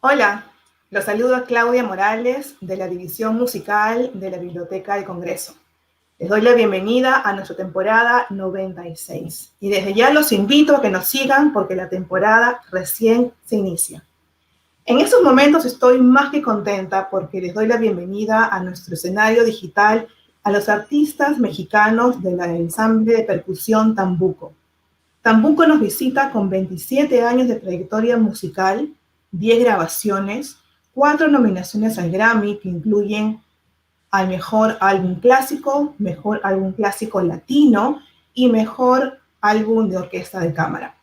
Hola, los saludo a Claudia Morales de la División Musical de la Biblioteca del Congreso. Les doy la bienvenida a nuestra temporada 96 y desde ya los invito a que nos sigan porque la temporada recién se inicia. En estos momentos estoy más que contenta porque les doy la bienvenida a nuestro escenario digital a los artistas mexicanos del ensamble de percusión Tambuco. Tambuco nos visita con 27 años de trayectoria musical, 10 grabaciones, 4 nominaciones al Grammy que incluyen al mejor álbum clásico latino y mejor álbum de orquesta de cámara.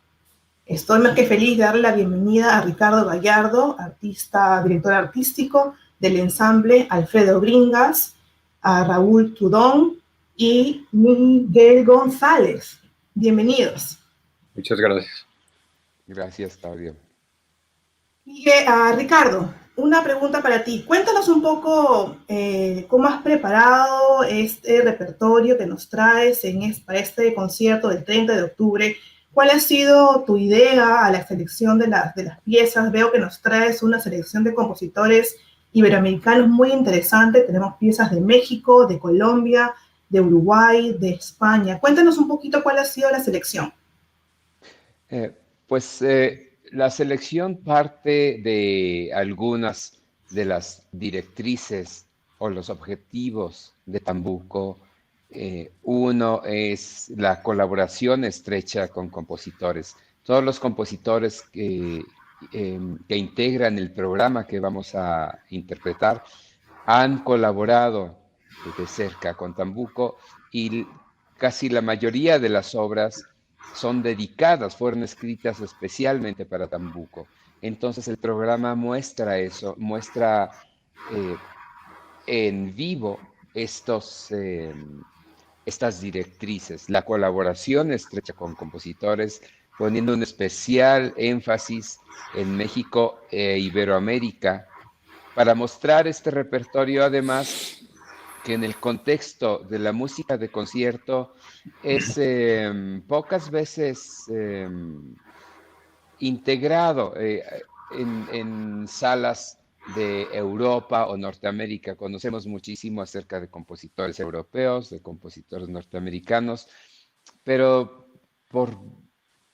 Estoy más que feliz de darle la bienvenida a Ricardo Gallardo, director artístico del ensamble Alfredo Bringas, a Raúl Tudón y Miguel González. Bienvenidos. Muchas gracias. Gracias, Claudio. Ricardo, una pregunta para ti. Cuéntanos un poco cómo has preparado este repertorio que nos traes para este concierto del 30 de octubre. ¿Cuál ha sido tu idea a la selección de las piezas? Veo que nos traes una selección de compositores iberoamericanos muy interesante. Tenemos piezas de México, de Colombia, de Uruguay, de España. Cuéntanos un poquito cuál ha sido la selección. La selección parte de algunas de las directrices o los objetivos de Tambuco. Uno es la colaboración estrecha con compositores. Todos los compositores que integran el programa que vamos a interpretar han colaborado de cerca con Tambuco y casi la mayoría de las obras son dedicadas, fueron escritas especialmente para Tambuco. Entonces el programa muestra eso, muestra en vivo estas directrices, la colaboración estrecha con compositores, poniendo un especial énfasis en México e Iberoamérica, para mostrar este repertorio, además, que en el contexto de la música de concierto es pocas veces integrado en salas de Europa o Norteamérica. Conocemos muchísimo acerca de compositores europeos, de compositores norteamericanos, pero por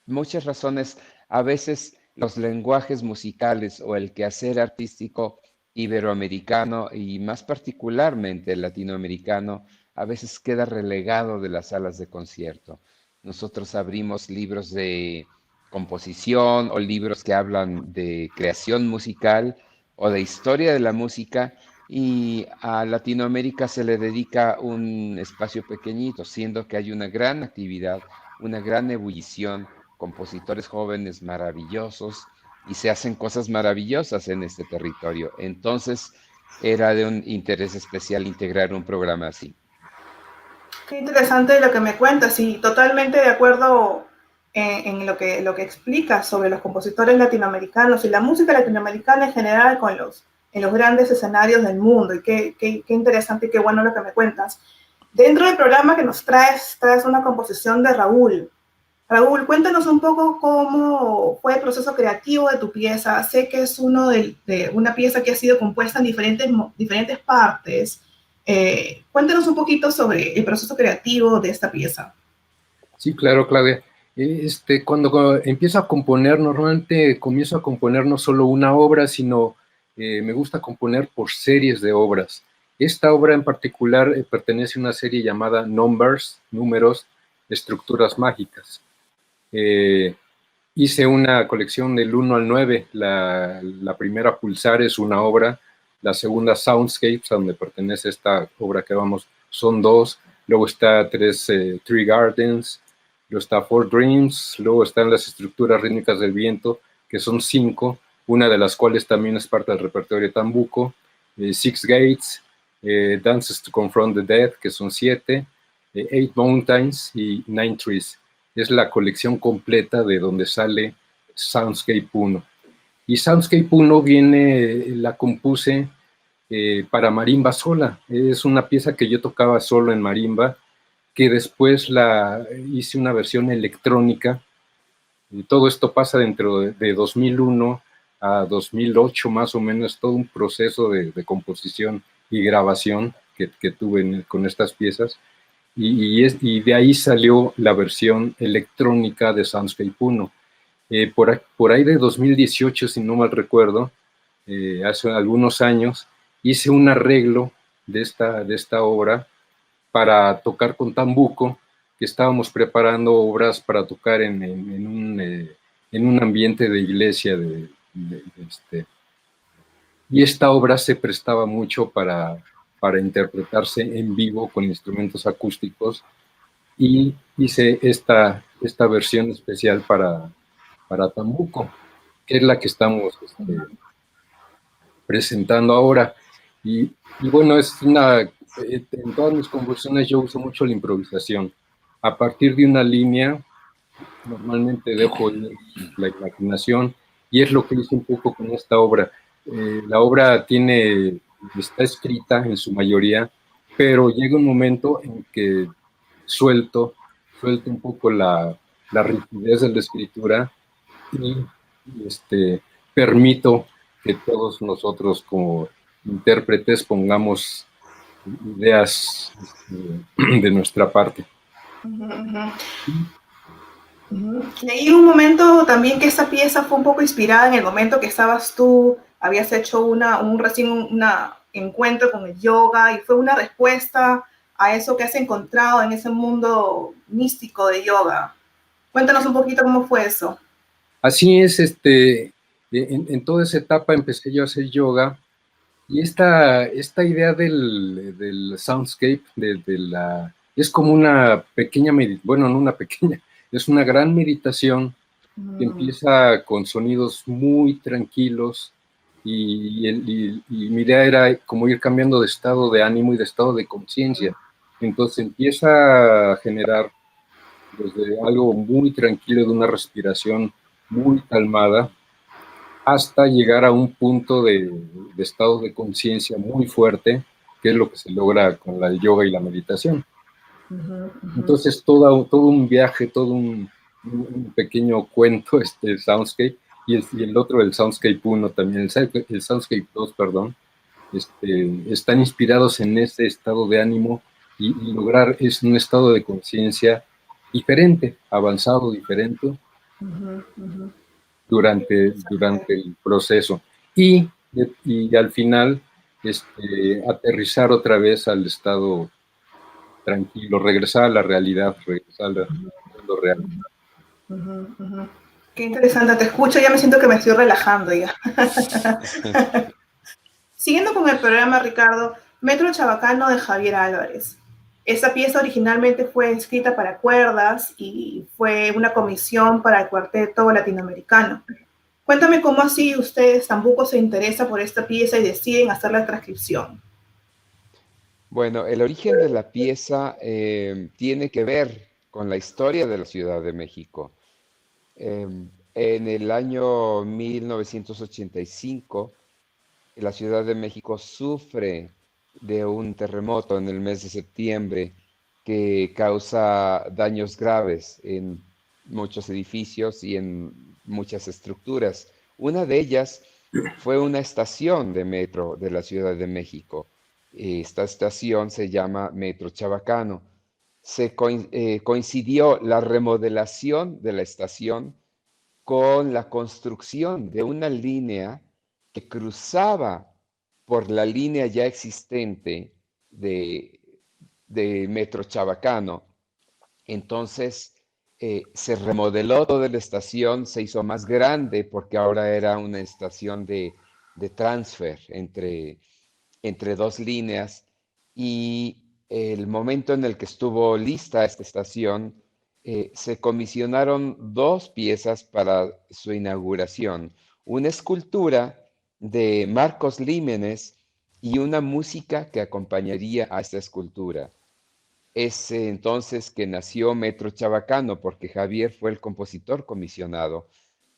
muchas razones, a veces los lenguajes musicales o el quehacer artístico iberoamericano y más particularmente el latinoamericano a veces queda relegado de las salas de concierto. Nosotros abrimos libros de composición o libros que hablan de creación musical o de historia de la música, y a Latinoamérica se le dedica un espacio pequeñito, siendo que hay una gran actividad, una gran ebullición, compositores jóvenes maravillosos, y se hacen cosas maravillosas en este territorio. Entonces, era de un interés especial integrar un programa así. Qué interesante lo que me cuentas y totalmente de acuerdo en lo que explicas sobre los compositores latinoamericanos y la música latinoamericana en general en los grandes escenarios del mundo. Y qué interesante y qué bueno lo que me cuentas. Dentro del programa que nos traes una composición de Raúl. Raúl, cuéntanos un poco cómo fue el proceso creativo de tu pieza. Sé que es de una pieza que ha sido compuesta en diferentes partes. Cuéntanos un poquito sobre el proceso creativo de esta pieza. Sí, claro, Claudia. Cuando empiezo a componer, normalmente comienzo a componer no solo una obra, sino me gusta componer por series de obras. Esta obra en particular pertenece a una serie llamada Numbers, Números, Estructuras Mágicas. Hice una colección del 1 al 9. La primera, Pulsar, es una obra. La segunda, Soundscapes, a donde pertenece esta obra que vamos, son 2. Luego está Three Gardens. Luego está Four Dreams. Luego están las estructuras rítmicas del viento, que son 5, una de las cuales también es parte del repertorio de Tambuco. Six Gates, Dances to Confront the Dead, que son 7. 8 Mountains y 9 Trees. Es la colección completa de donde sale Soundscape 1. Y Soundscape 1 la compuse para marimba sola. Es una pieza que yo tocaba solo en marimba, que después hice una versión electrónica. Y todo esto pasa dentro de 2001, a 2008 más o menos, todo un proceso de composición y grabación que tuve con estas piezas. Y de ahí salió la versión electrónica de Soundscape 1. Por ahí de 2018, si no mal recuerdo, hace algunos años, hice un arreglo de esta obra para tocar con tambuco, que estábamos preparando obras para tocar en un ambiente de iglesia. Y esta obra se prestaba mucho para interpretarse en vivo con instrumentos acústicos, y hice esta versión especial para tambuco, que es la que estamos presentando ahora. Y bueno, en todas mis composiciones yo uso mucho la improvisación. A partir de una línea, normalmente dejo la imaginación, y es lo que hice un poco con esta obra. La obra está escrita en su mayoría, pero llega un momento en que suelto un poco la rigidez de la escritura y permito que todos nosotros como intérpretes pongamos ideas de nuestra parte. Leí un momento también que esa pieza fue un poco inspirada en el momento que estabas tú, habías hecho un encuentro con el yoga, y fue una respuesta a eso que has encontrado en ese mundo místico de yoga. Cuéntanos un poquito cómo fue eso. Así es, en toda esa etapa empecé yo a hacer yoga, y esta idea del soundscape, es como una pequeña meditación, bueno, no una pequeña, es una gran meditación que empieza con sonidos muy tranquilos, y mi idea era como ir cambiando de estado de ánimo y de estado de conciencia. Entonces empieza a generar desde algo muy tranquilo, de una respiración muy calmada, hasta llegar a un punto de estado de conciencia muy fuerte, que es lo que se logra con el yoga y la meditación. Entonces todo un viaje, todo un pequeño cuento, Soundscape, y el otro, el Soundscape 1 también, el Soundscape 2, perdón, están inspirados en ese estado de ánimo, y lograr es un estado de conciencia diferente, avanzado, diferente, durante el proceso. Y al final, aterrizar otra vez al estado tranquilo, regresar a la realidad, regresar al mundo real. Qué interesante, te escucho, ya me siento que me estoy relajando ya. Siguiendo con el programa, Ricardo, Metro Chabacano de Javier Álvarez. Esta pieza originalmente fue escrita para cuerdas y fue una comisión para el cuarteto latinoamericano. Cuéntame cómo así ustedes, Tambuco, se interesa por esta pieza y deciden hacer la transcripción. Bueno, el origen de la pieza tiene que ver con la historia de la Ciudad de México. En el año 1985, la Ciudad de México sufre de un terremoto en el mes de septiembre que causa daños graves en muchos edificios y en muchas estructuras. Una de ellas fue una estación de metro de la Ciudad de México. Esta estación se llama Metro Chabacano. Coincidió la remodelación de la estación con la construcción de una línea que cruzaba por la línea ya existente de Metro Chabacano. Entonces se remodeló toda la estación, se hizo más grande porque ahora era una estación de transfer entre dos líneas, y el momento en el que estuvo lista esta estación, se comisionaron dos piezas para su inauguración: una escultura de Marcos Límenes y una música que acompañaría a esta escultura. Es entonces que nació Metro Chabacano, porque Javier fue el compositor comisionado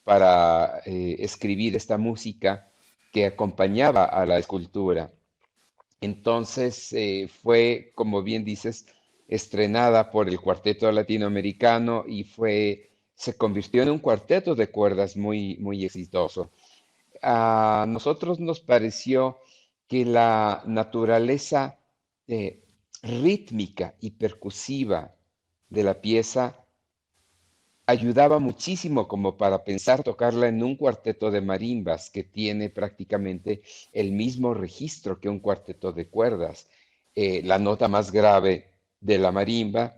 para escribir esta música que acompañaba a la escultura. Entonces fue, como bien dices, estrenada por el Cuarteto Latinoamericano y se convirtió en un cuarteto de cuerdas muy, muy exitoso. a nosotros nos pareció que la naturaleza rítmica y percusiva de la pieza ayudaba muchísimo como para pensar tocarla en un cuarteto de marimbas que tiene prácticamente el mismo registro que un cuarteto de cuerdas. La nota más grave de la marimba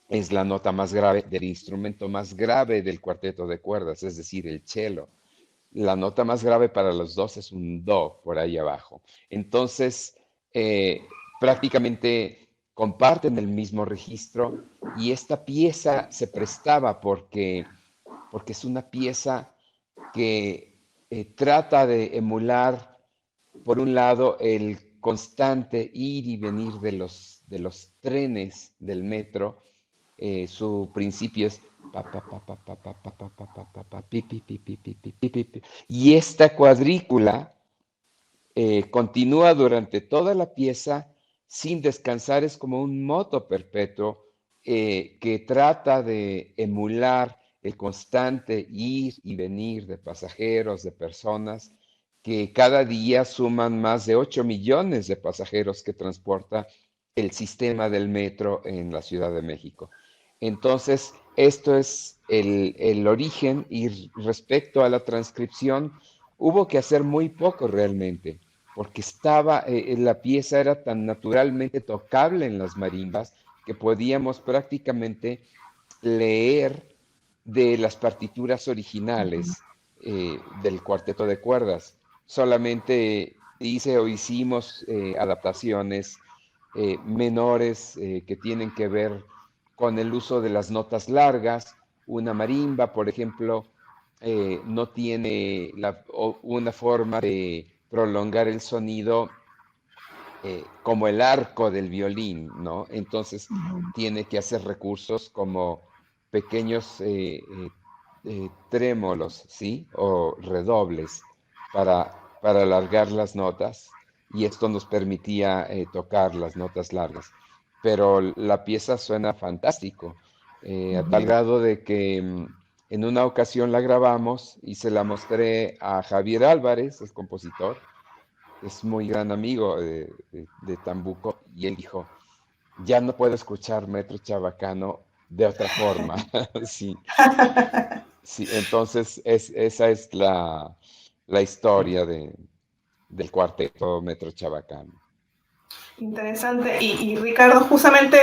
es la nota más grave del instrumento más grave del cuarteto de cuerdas, es decir, el cello. La nota más grave para los dos es un do por ahí abajo. Entonces, prácticamente comparten el mismo registro y esta pieza se prestaba porque es una pieza que trata de emular, por un lado, el constante ir y venir de los trenes del metro. Su principio es pa, pa, pa, pa, pa, pa, pa, pa, pa, pa, pa, pa, pi, pi, pi, pi, pi, pi, pi, pi, pi. Y esta cuadrícula continúa durante toda la pieza sin descansar, es como un moto perpetuo que trata de emular el constante ir y venir de pasajeros, de personas, que cada día suman más de 8 millones de pasajeros que transporta el sistema del metro en la Ciudad de México. Entonces, esto es el origen, y respecto a la transcripción, hubo que hacer muy poco realmente, porque la pieza era tan naturalmente tocable en las marimbas que podíamos prácticamente leer de las partituras originales del cuarteto de cuerdas. Solamente hicimos adaptaciones menores que tienen que ver con el uso de las notas largas. Una marimba, por ejemplo, no tiene una forma de prolongar el sonido como el arco del violín, ¿no? Entonces tiene que hacer recursos como pequeños trémolos, ¿sí? O redobles para alargar las notas, y esto nos permitía tocar las notas largas. Pero la pieza suena fantástico, a tal grado de que en una ocasión la grabamos y se la mostré a Javier Álvarez, el compositor, es muy gran amigo de Tambuco, y él dijo, ya no puedo escuchar Metro Chabacano de otra forma. Sí, sí, entonces esa es la historia del cuarteto Metro Chabacano. Interesante. Y Ricardo, justamente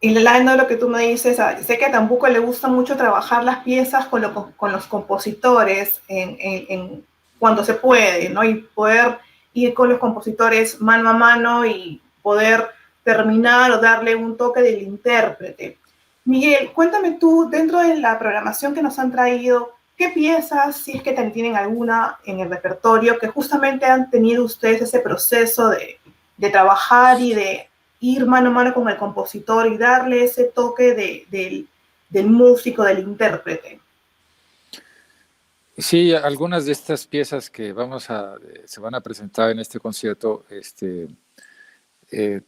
hilando de lo que tú me dices, sé que a Tambuco le gusta mucho trabajar las piezas con los compositores cuando se puede, ¿no? Y poder ir con los compositores mano a mano y poder terminar o darle un toque del intérprete. Miguel, cuéntame tú, dentro de la programación que nos han traído, ¿qué piezas, si es que tienen alguna en el repertorio, que justamente han tenido ustedes ese proceso de trabajar y de ir mano a mano con el compositor y darle ese toque del músico, del intérprete? Sí, algunas de estas piezas que se van a presentar en este concierto,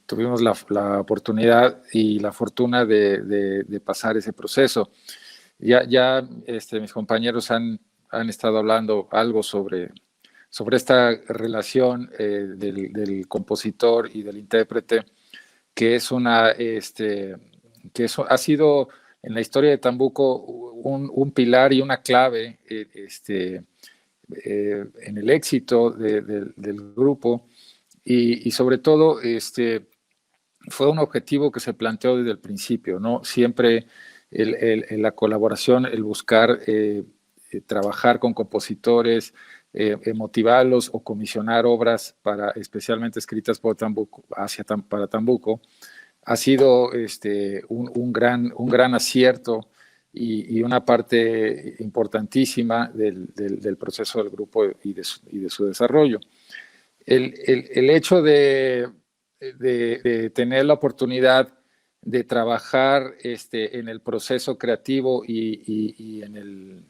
tuvimos la oportunidad y la fortuna de pasar ese proceso. Ya mis compañeros han estado hablando algo sobre esta relación del compositor y del intérprete, que es ha sido en la historia de Tambuco un pilar y una clave en el éxito del grupo, y sobre todo fue un objetivo que se planteó desde el principio, ¿no? Siempre la colaboración, el buscar trabajar con compositores, motivarlos o comisionar obras especialmente escritas por Tambuco, para Tambuco, ha sido un gran acierto y una parte importantísima del proceso del grupo y de su desarrollo. El hecho de tener la oportunidad de trabajar en el proceso creativo y en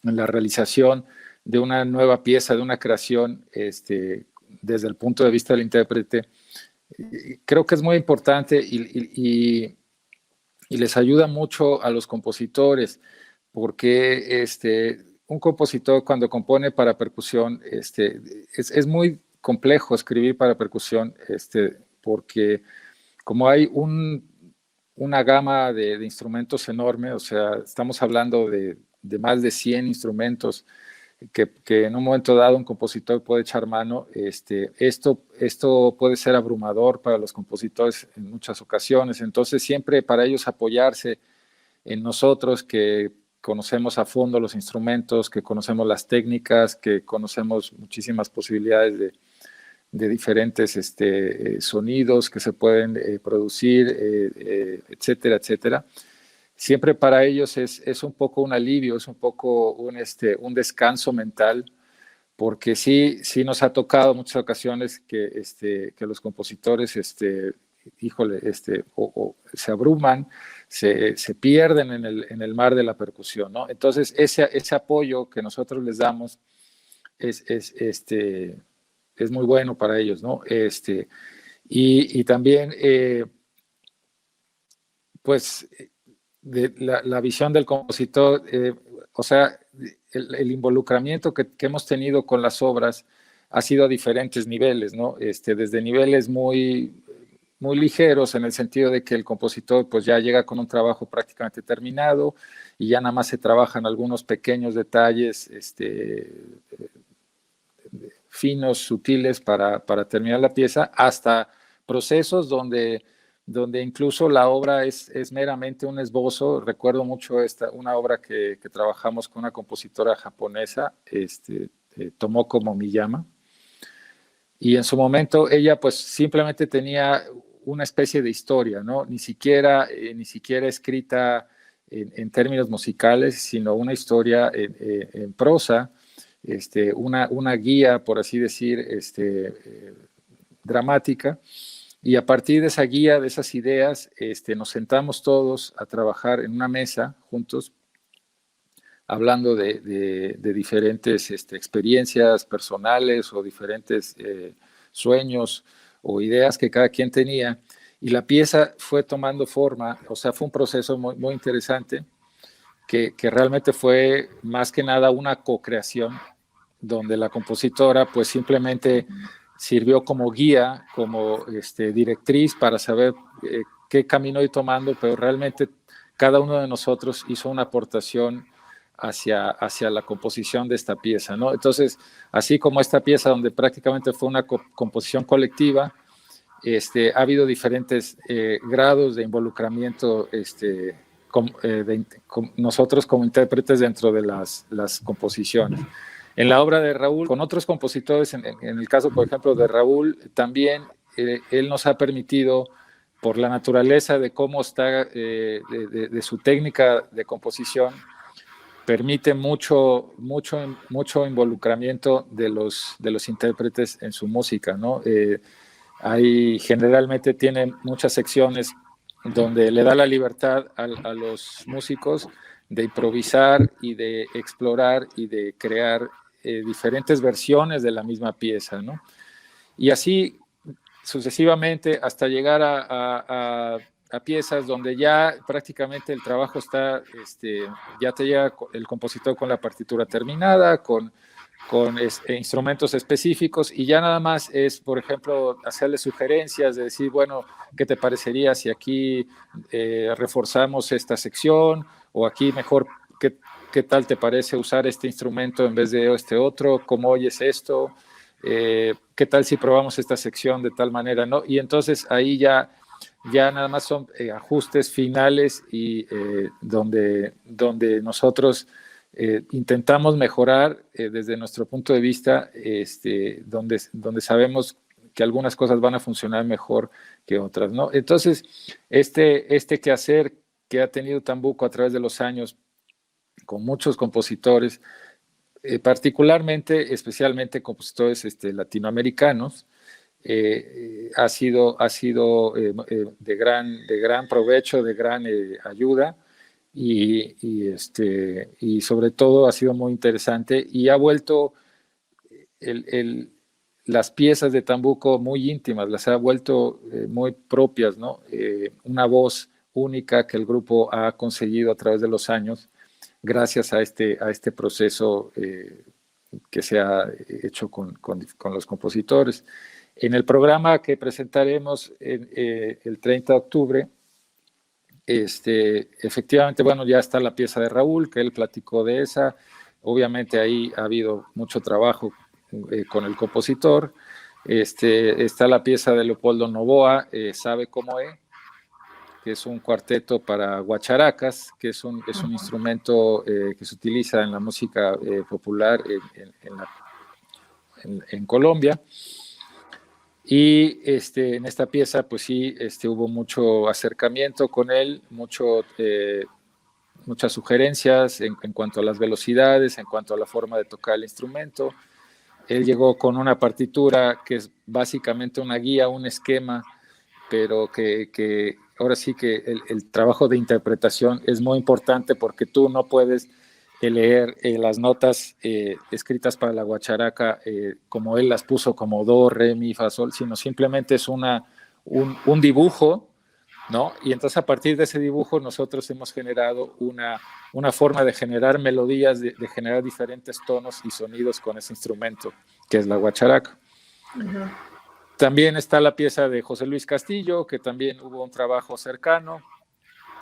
la realización de una nueva pieza, de una creación, desde el punto de vista del intérprete, creo que es muy importante y les ayuda mucho a los compositores, porque un compositor cuando compone para percusión, es muy complejo escribir para percusión, porque como hay una gama de instrumentos enorme, o sea, estamos hablando de más de 100 instrumentos que en un momento dado un compositor puede echar mano. Esto puede ser abrumador para los compositores en muchas ocasiones, entonces siempre para ellos apoyarse en nosotros que conocemos a fondo los instrumentos, que conocemos las técnicas, que conocemos muchísimas posibilidades de diferentes sonidos que se pueden producir, etcétera, etcétera. Siempre para ellos es un poco un alivio, es un poco un descanso mental, porque sí nos ha tocado muchas ocasiones que los compositores, o se abruman, se pierden en el mar de la percusión, ¿no? Entonces, ese apoyo que nosotros les damos es muy bueno para ellos, ¿no? Y también, pues, de la visión del compositor, o sea, el involucramiento que hemos tenido con las obras ha sido a diferentes niveles, ¿no? Desde niveles muy ligeros, en el sentido de que el compositor pues ya llega con un trabajo prácticamente terminado y ya nada más se trabajan algunos pequeños detalles finos, sutiles para terminar la pieza, hasta procesos donde incluso la obra es meramente un esbozo. Recuerdo mucho una obra que trabajamos con una compositora japonesa, Tomoko Momiyama, y en su momento ella pues simplemente tenía una especie de historia, ¿no? Ni siquiera escrita en términos musicales, sino una historia en prosa, una guía, por así decir, dramática. Y a partir de esa guía, de esas ideas, nos sentamos todos a trabajar en una mesa juntos, hablando de diferentes experiencias personales o diferentes sueños o ideas que cada quien tenía. Y la pieza fue tomando forma, o sea, fue un proceso muy, muy interesante, que realmente fue más que nada una co-creación, donde la compositora pues simplemente sirvió como guía, como directriz para saber qué camino ir tomando, pero realmente cada uno de nosotros hizo una aportación hacia la composición de esta pieza, ¿no? Entonces, así como esta pieza donde prácticamente fue una composición colectiva, ha habido diferentes grados de involucramiento nosotros como intérpretes dentro de las composiciones. En la obra de Raúl, con otros compositores, en el caso, por ejemplo, de Raúl, también él nos ha permitido, por la naturaleza de cómo está, de su técnica de composición, permite mucho involucramiento de los intérpretes en su música, ¿no? Generalmente tiene muchas secciones donde le da la libertad a los músicos de improvisar y de explorar y de crear diferentes versiones de la misma pieza, ¿no? Y así sucesivamente hasta llegar a piezas donde ya prácticamente el trabajo está, ya te llega el compositor con la partitura terminada, con instrumentos específicos, y ya nada más es, por ejemplo, hacerle sugerencias de decir, bueno, ¿qué te parecería si aquí reforzamos esta sección? O aquí mejor, ¿qué tal te parece usar este instrumento en vez de este otro? ¿Cómo oyes esto? ¿Qué tal si probamos esta sección de tal manera, ¿no? Y entonces ahí ya nada más son ajustes finales y donde nosotros intentamos mejorar desde nuestro punto de vista, donde sabemos que algunas cosas van a funcionar mejor que otras, ¿no? Entonces, este quehacer que ha tenido Tambuco a través de los años con muchos compositores, especialmente compositores latinoamericanos, ha sido de gran provecho, de gran ayuda, y sobre todo ha sido muy interesante y ha vuelto las piezas de Tambuco muy íntimas, las ha vuelto muy propias, ¿no? Una voz única que el grupo ha conseguido a través de los años, gracias a este proceso que se ha hecho con los compositores. En el programa que presentaremos el 30 de octubre, efectivamente, bueno, ya está la pieza de Raúl, que él platicó de esa. Obviamente ahí ha habido mucho trabajo con el compositor. Está la pieza de Leopoldo Novoa, Sabe Cómo Es, que es un cuarteto para guacharacas, que es un instrumento que se utiliza en la música popular en Colombia. Y en esta pieza, pues sí, hubo mucho acercamiento con él, muchas sugerencias en cuanto a las velocidades, en cuanto a la forma de tocar el instrumento. Él llegó con una partitura que es básicamente una guía, un esquema, pero que ahora sí que el trabajo de interpretación es muy importante porque tú no puedes leer las notas escritas para la guacharaca como él las puso como do, re, mi, fa, sol, sino simplemente es un dibujo, ¿no? Y entonces a partir de ese dibujo nosotros hemos generado una forma de generar melodías, de generar diferentes tonos y sonidos con ese instrumento, que es la guacharaca. Uh-huh. También está la pieza de José Luis Castillo, que también hubo un trabajo cercano.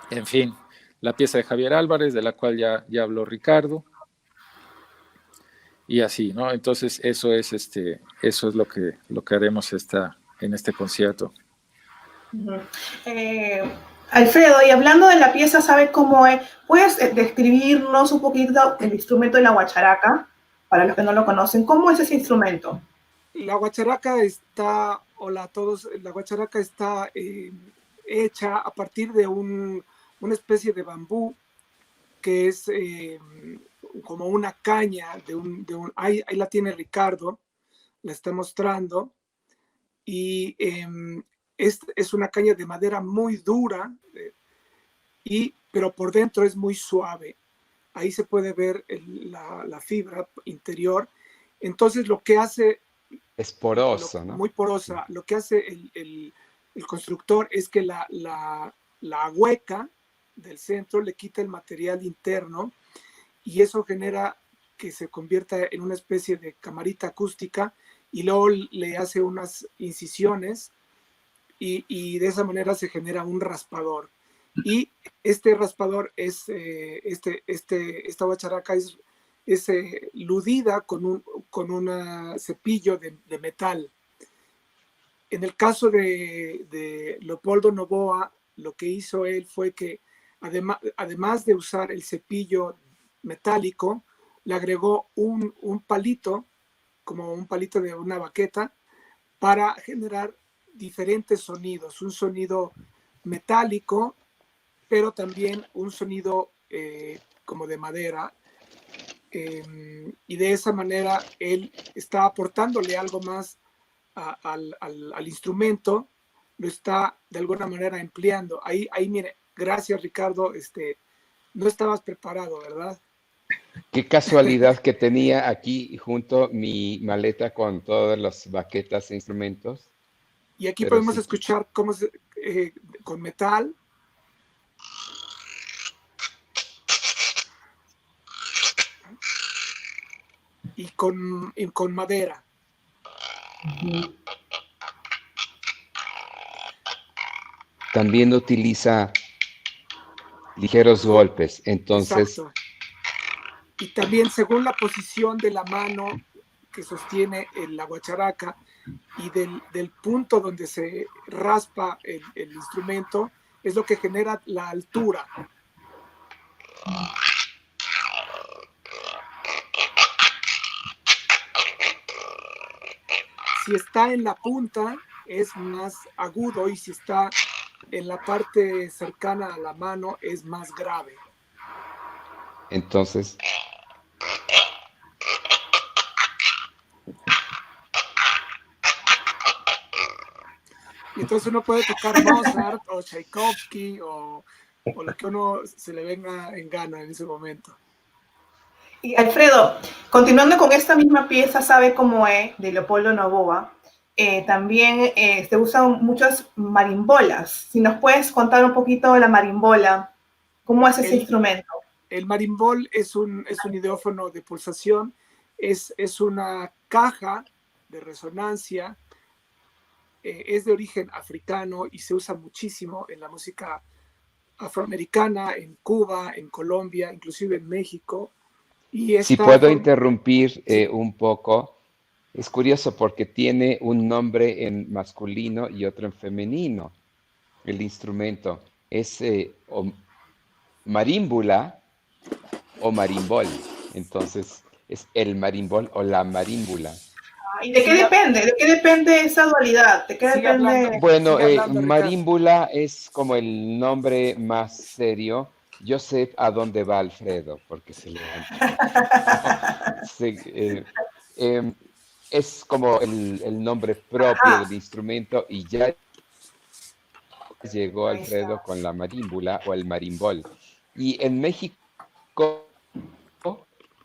En fin, la pieza de Javier Álvarez, de la cual ya habló Ricardo. Y así, ¿no? Entonces eso es lo que haremos en este concierto. Uh-huh. Alfredo, y hablando de la pieza Sabe Cómo Es, ¿puedes describirnos un poquito el instrumento de la guacharaca? Para los que no lo conocen, ¿cómo es ese instrumento? La guacharaca está, hola a todos, la guacharaca está hecha a partir de una especie de bambú que es como una caña ahí la tiene Ricardo, la está mostrando, y es una caña de madera muy dura, pero por dentro es muy suave. Ahí se puede ver la fibra interior. Entonces lo que hace... Es poroso, ¿no? Muy porosa. Lo que hace el constructor es que la hueca del centro le quita el material interno y eso genera que se convierta en una especie de camarita acústica y luego le hace unas incisiones y de esa manera se genera un raspador. Y este raspador es, esta guacharaca es ludida con un cepillo de metal. En el caso de Leopoldo Novoa, lo que hizo él fue que además de usar el cepillo metálico, le agregó un palito, como un palito de una baqueta, para generar diferentes sonidos, un sonido metálico, pero también un sonido como de madera, y de esa manera él está aportándole algo más al instrumento, lo está de alguna manera empleando. Ahí mire, gracias Ricardo, no estabas preparado, ¿verdad? Qué casualidad que tenía aquí junto mi maleta con todas las baquetas e instrumentos. Y aquí podemos escuchar cómo con metal. Y con madera. También utiliza ligeros golpes, entonces... Exacto. Y también según la posición de la mano que sostiene la guacharaca y del punto donde se raspa el instrumento, es lo que genera la altura. Si está en la punta es más agudo y si está en la parte cercana a la mano es más grave. Entonces... Y entonces uno puede tocar Mozart o Tchaikovsky o lo que uno se le venga en gana en ese momento. Y Alfredo, continuando con esta misma pieza, Sabe Cómo Es, de Leopoldo Novoa, también se usan muchas marimbolas. Si nos puedes contar un poquito de la marimbola, ¿cómo es ese instrumento? El marimbol es un ideófono de pulsación, es una caja de resonancia, es de origen africano y se usa muchísimo en la música afroamericana, en Cuba, en Colombia, inclusive en México. Y Si puedo interrumpir un poco, es curioso porque tiene un nombre en masculino y otro en femenino, el instrumento. Es o marímbula o marimbol. Entonces, es el marimbol o la marímbula. ¿Y de qué depende? ¿De qué depende esa dualidad? ¿De qué depende? Bueno, Ricardo. marímbula es como el nombre más serio. Yo sé a dónde va Alfredo, porque se levanta. Es como el nombre propio del instrumento y ya llegó Ahí está. Alfredo con la marímbula o el marimbol. Y en México,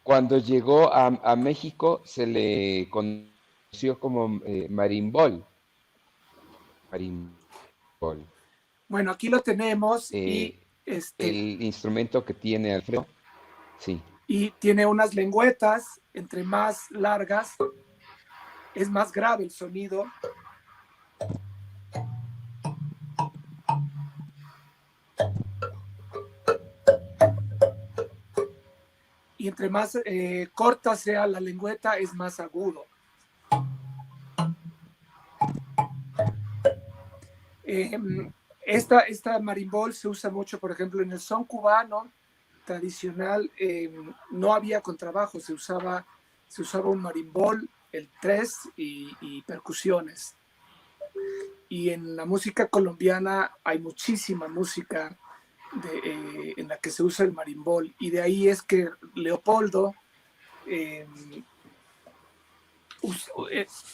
cuando llegó a México, se le conoció como marimbol. Marimbol. Bueno, aquí lo tenemos El instrumento que tiene Alfredo, sí. y tiene unas lengüetas, entre más largas, es más grave el sonido. Y entre más corta sea la lengüeta, es más agudo. Esta marimbol se usa mucho, por ejemplo, en el son cubano tradicional. No había contrabajo, se usaba un marimbol, el tres y percusiones. Y en la música colombiana hay muchísima música en la que se usa el marimbol, y de ahí es que Leopoldo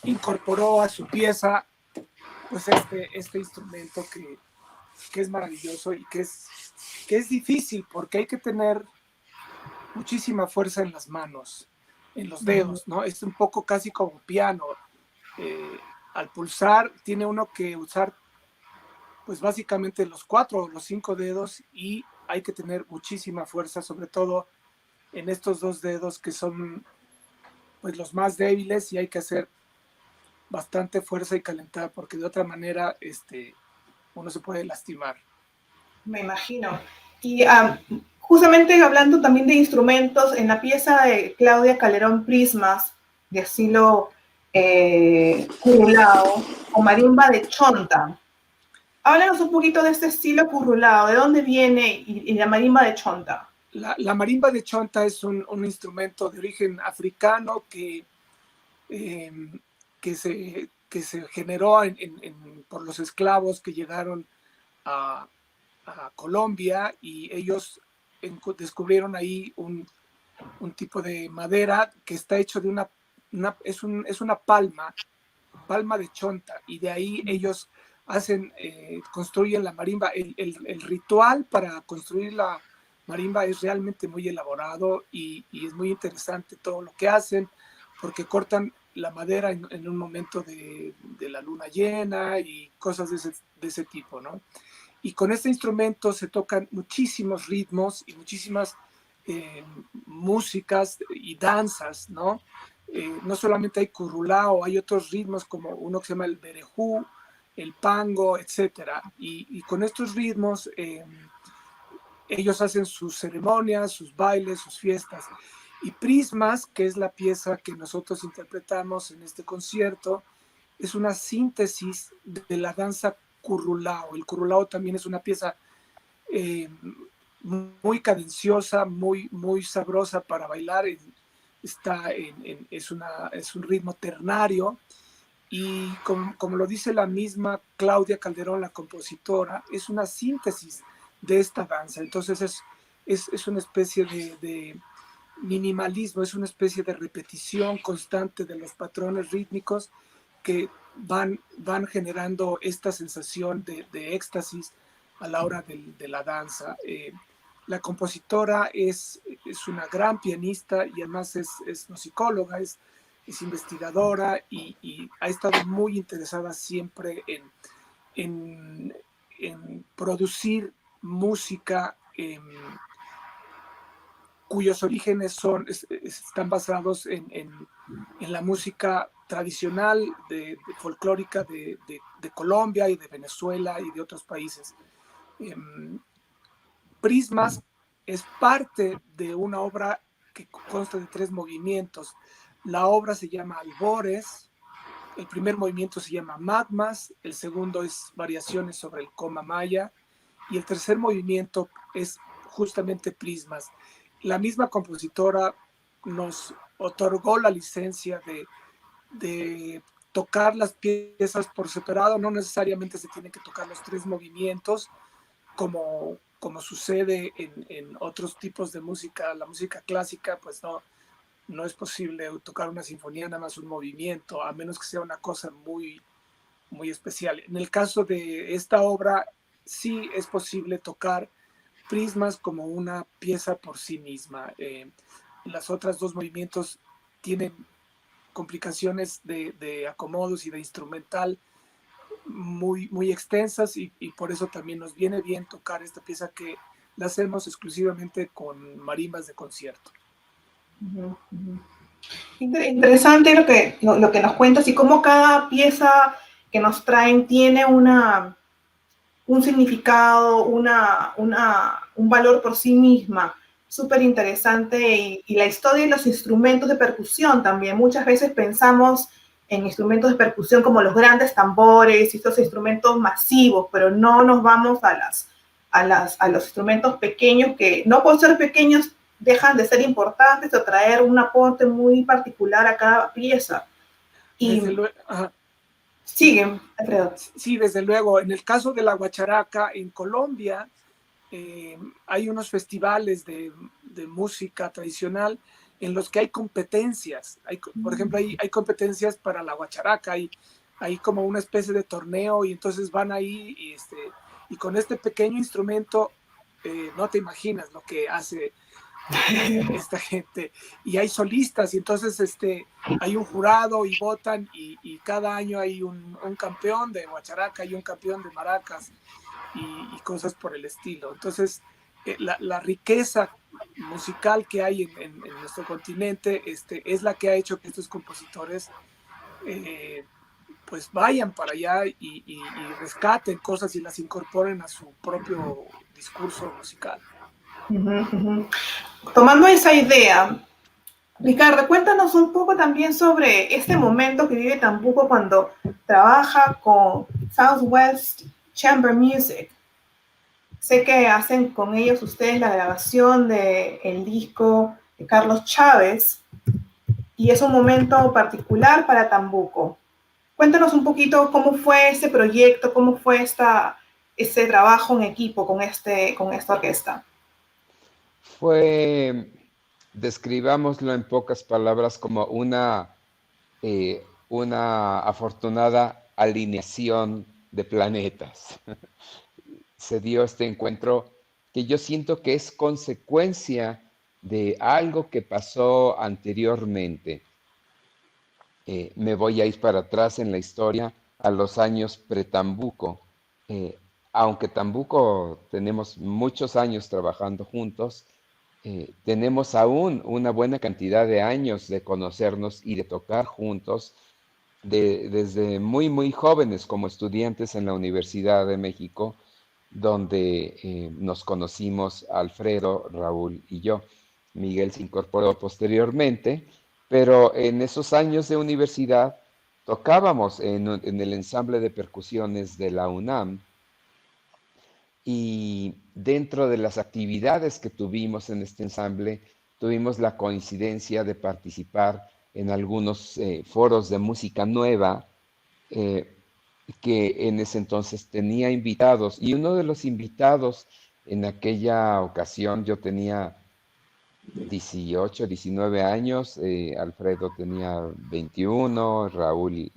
incorporó a su pieza pues este instrumento que es maravilloso y que es difícil porque hay que tener muchísima fuerza en las manos, en los dedos, ¿no? Es un poco casi como piano. Al pulsar tiene uno que usar pues básicamente los 4 o los 5 dedos, y hay que tener muchísima fuerza, sobre todo en estos 2 dedos que son pues los más débiles, y hay que hacer bastante fuerza y calentar porque de otra manera uno se puede lastimar. Me imagino. Y justamente hablando también de instrumentos, en la pieza de Claudia Calderón Prismas, de estilo curulao, o marimba de chonta. Háblanos un poquito de este estilo curulao, ¿de dónde viene y la marimba de chonta? La marimba de chonta es un instrumento de origen africano que se generó por los esclavos que llegaron a Colombia, y ellos descubrieron ahí un tipo de madera que está hecho de es una palma de chonta, y de ahí ellos construyen la marimba. El ritual para construir la marimba es realmente muy elaborado y es muy interesante todo lo que hacen, porque cortan la madera en un momento de la luna llena y cosas de ese tipo, ¿no? Y con este instrumento se tocan muchísimos ritmos y muchísimas músicas y danzas, ¿no? No solamente hay curulao, hay otros ritmos como uno que se llama el berejú, el pango, etcétera. Y con estos ritmos ellos hacen sus ceremonias, sus bailes, sus fiestas. Y Prismas, que es la pieza que nosotros interpretamos en este concierto, es una síntesis de la danza curulao. El curulao también es una pieza muy cadenciosa, muy, muy sabrosa para bailar. Es un ritmo ternario, y como lo dice la misma Claudia Calderón, la compositora, es una síntesis de esta danza. Entonces es una especie de minimalismo, es una especie de repetición constante de los patrones rítmicos que van generando esta sensación de éxtasis a la hora de la danza. La compositora es una gran pianista y además es musicóloga, es investigadora y ha estado muy interesada siempre en producir música cuyos orígenes están basados en la música tradicional folclórica de Colombia y de Venezuela y de otros países. Prismas es parte de una obra que consta de 3 movimientos. La obra se llama Albores, el primer movimiento se llama Magmas, el segundo es Variaciones sobre el coma maya y el tercer movimiento es justamente Prismas. La misma compositora nos otorgó la licencia de tocar las piezas por separado, no necesariamente se tienen que tocar los 3 movimientos como sucede en otros tipos de música. La música clásica, pues no es posible tocar una sinfonía nada más un movimiento, a menos que sea una cosa muy, muy especial. En el caso de esta obra, sí es posible tocar Prismas como una pieza por sí misma. Las otras 2 movimientos tienen complicaciones de acomodos y de instrumental muy, muy extensas y por eso también nos viene bien tocar esta pieza que la hacemos exclusivamente con marimbas de concierto. Interesante lo que nos cuentas y cómo cada pieza que nos traen tiene un significado, un valor por sí misma. Súper interesante. Y la historia y los instrumentos de percusión también. Muchas veces pensamos en instrumentos de percusión como los grandes tambores y estos instrumentos masivos, pero no nos vamos a los instrumentos pequeños que no por ser pequeños dejan de ser importantes o traer un aporte muy particular a cada pieza. Y siguen, Alfredo. Sí, desde luego. En el caso de la guacharaca en Colombia, hay unos festivales de música tradicional en los que hay competencias. Por ejemplo, hay competencias para la guacharaca, hay como una especie de torneo y entonces van ahí y con este pequeño instrumento no te imaginas lo que hace esta gente. Y hay solistas y entonces hay un jurado y votan y cada año hay un campeón de guacharaca y un campeón de maracas y cosas por el estilo. Entonces, la riqueza musical que hay en nuestro continente es la que ha hecho que estos compositores pues vayan para allá y rescaten cosas y las incorporen a su propio discurso musical. Tomando esa idea, Ricardo, cuéntanos un poco también sobre este momento que vive Tambuco cuando trabaja con Southwest Chamber Music. Sé que hacen con ellos ustedes la grabación del disco de Carlos Chávez y es un momento particular para Tambuco. Cuéntanos un poquito cómo fue ese proyecto, cómo fue ese trabajo en equipo con esta orquesta. Describámoslo en pocas palabras, como una afortunada alineación de planetas. Se dio este encuentro que yo siento que es consecuencia de algo que pasó anteriormente. Me voy a ir para atrás en la historia a los años pre-Tambuco. Aunque Tambuco tenemos muchos años trabajando juntos, tenemos aún una buena cantidad de años de conocernos y de tocar juntos desde muy, muy jóvenes como estudiantes en la Universidad de México, donde nos conocimos Alfredo, Raúl y yo. Miguel se incorporó posteriormente, pero en esos años de universidad tocábamos en el ensamble de percusiones de la UNAM. Y dentro de las actividades que tuvimos en este ensamble, tuvimos la coincidencia de participar en algunos foros de música nueva que en ese entonces tenía invitados. Y uno de los invitados en aquella ocasión, yo tenía 18, 19 años, Alfredo tenía 21, Raúl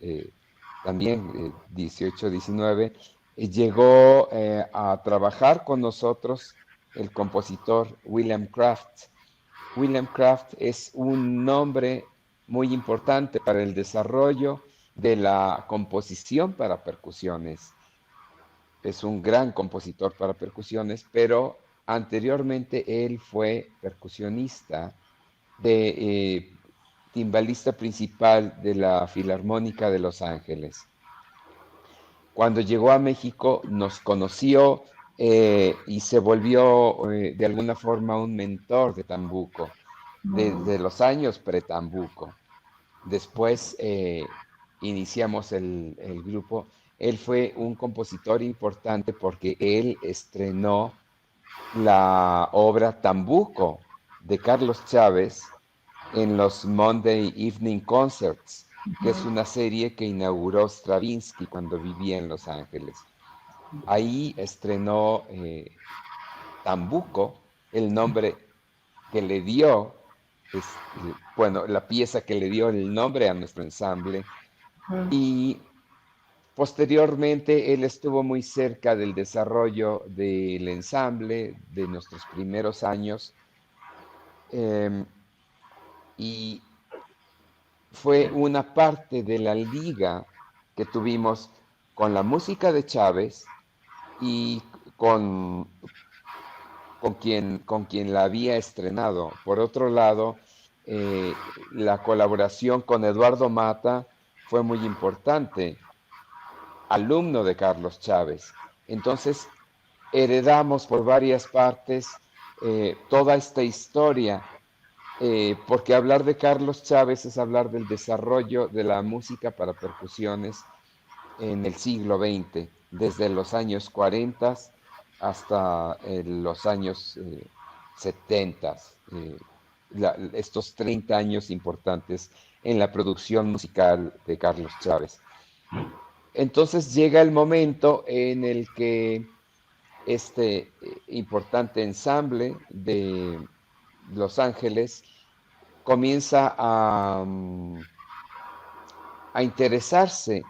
también 18, 19. Llegó a trabajar con nosotros el compositor William Kraft. William Kraft es un nombre muy importante para el desarrollo de la composición para percusiones. Es un gran compositor para percusiones, pero anteriormente él fue percusionista timbalista principal de la Filarmónica de Los Ángeles. Cuando llegó a México nos conoció y se volvió de alguna forma un mentor de Tambuco, desde los años pre-Tambuco. Después iniciamos el grupo. Él fue un compositor importante porque él estrenó la obra Tambuco de Carlos Chávez en los Monday Evening Concerts, que es una serie que inauguró Stravinsky cuando vivía en Los Ángeles. Ahí estrenó Tambuco, el nombre que le dio, bueno, la pieza que le dio el nombre a nuestro ensamble. Y posteriormente él estuvo muy cerca del desarrollo del ensamble, de nuestros primeros años, y fue una parte de la liga que tuvimos con la música de Chávez y con quien la había estrenado. Por otro lado, la colaboración con Eduardo Mata fue muy importante, alumno de Carlos Chávez. Entonces, heredamos por varias partes toda esta historia, porque hablar de Carlos Chávez es hablar del desarrollo de la música para percusiones en el siglo XX, desde los años 40 hasta los años 70, estos 30 años importantes en la producción musical de Carlos Chávez. Entonces llega el momento en el que este importante ensamble de Los Ángeles comienza a interesarse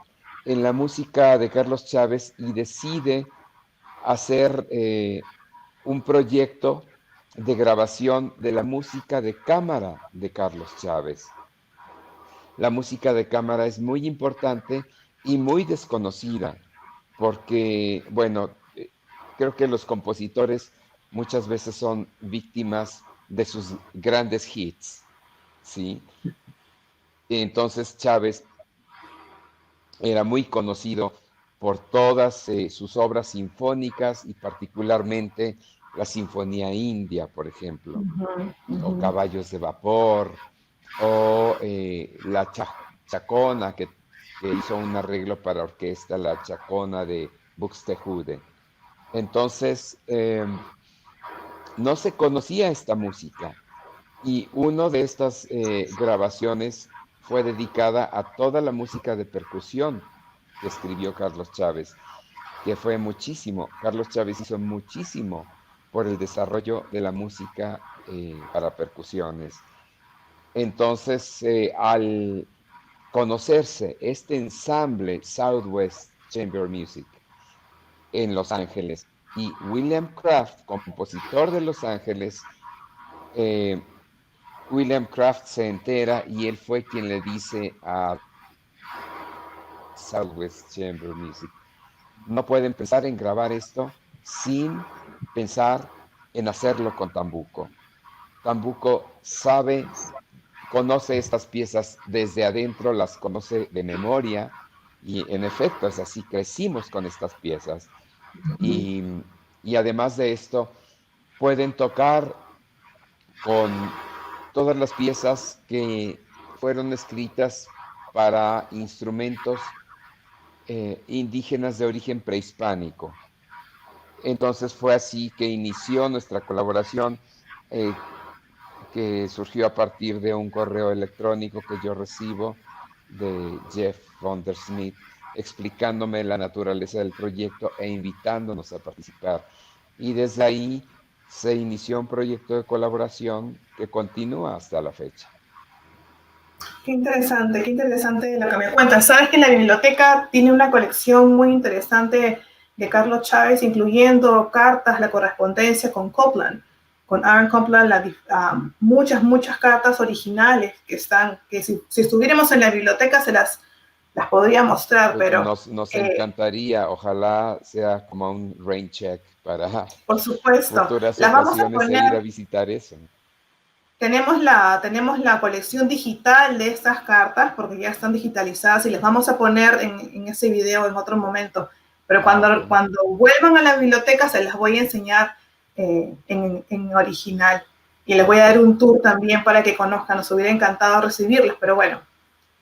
en la música de Carlos Chávez y decide hacer un proyecto de grabación de la música de cámara de Carlos Chávez. La música de cámara es muy importante y muy desconocida, porque, bueno, creo que los compositores muchas veces son víctimas de sus grandes hits, ¿sí? Entonces Chávez era muy conocido por todas sus obras sinfónicas y particularmente la Sinfonía India, por ejemplo, o Caballos de Vapor, o la Chacona, que hizo un arreglo para orquesta, la Chacona de Buxtehude. Entonces, no se conocía esta música y una de estas grabaciones fue dedicada a toda la música de percusión que escribió Carlos Chávez, que fue muchísimo. Carlos Chávez hizo muchísimo por el desarrollo de la música para percusiones. Entonces, al conocerse este ensamble Southwest Chamber Music en Los Ángeles y William Kraft, compositor de Los Ángeles, William Kraft se entera y él fue quien le dice a Southwest Chamber Music: no pueden pensar en grabar esto sin pensar en hacerlo con Tambuco. Tambuco conoce estas piezas desde adentro, las conoce de memoria, y en efecto es así, crecimos con estas piezas. Y además de esto, pueden tocar con todas las piezas que fueron escritas para instrumentos indígenas de origen prehispánico. Entonces fue así que inició nuestra colaboración, que surgió a partir de un correo electrónico que yo recibo de Jeff von der Smith, explicándome la naturaleza del proyecto e invitándonos a participar. Y desde ahí se inició un proyecto de colaboración que continúa hasta la fecha. Qué interesante lo que me cuentas. Sabes que la biblioteca tiene una colección muy interesante de Carlos Chávez, incluyendo cartas, la correspondencia con Copland, con Aaron Copland, muchas cartas originales que si estuviéramos en la biblioteca las las podría mostrar, pero nos encantaría, ojalá sea como un rain check para por supuesto, futuras las vamos a ocasiones e poner. ir a visitar eso. Tenemos la colección digital de estas cartas porque ya están digitalizadas y les vamos a poner en ese video en otro momento. Pero Ok. cuando vuelvan a la biblioteca se las voy a enseñar en original. Y les voy a dar un tour también para que conozcan. Nos hubiera encantado recibirlas, pero bueno,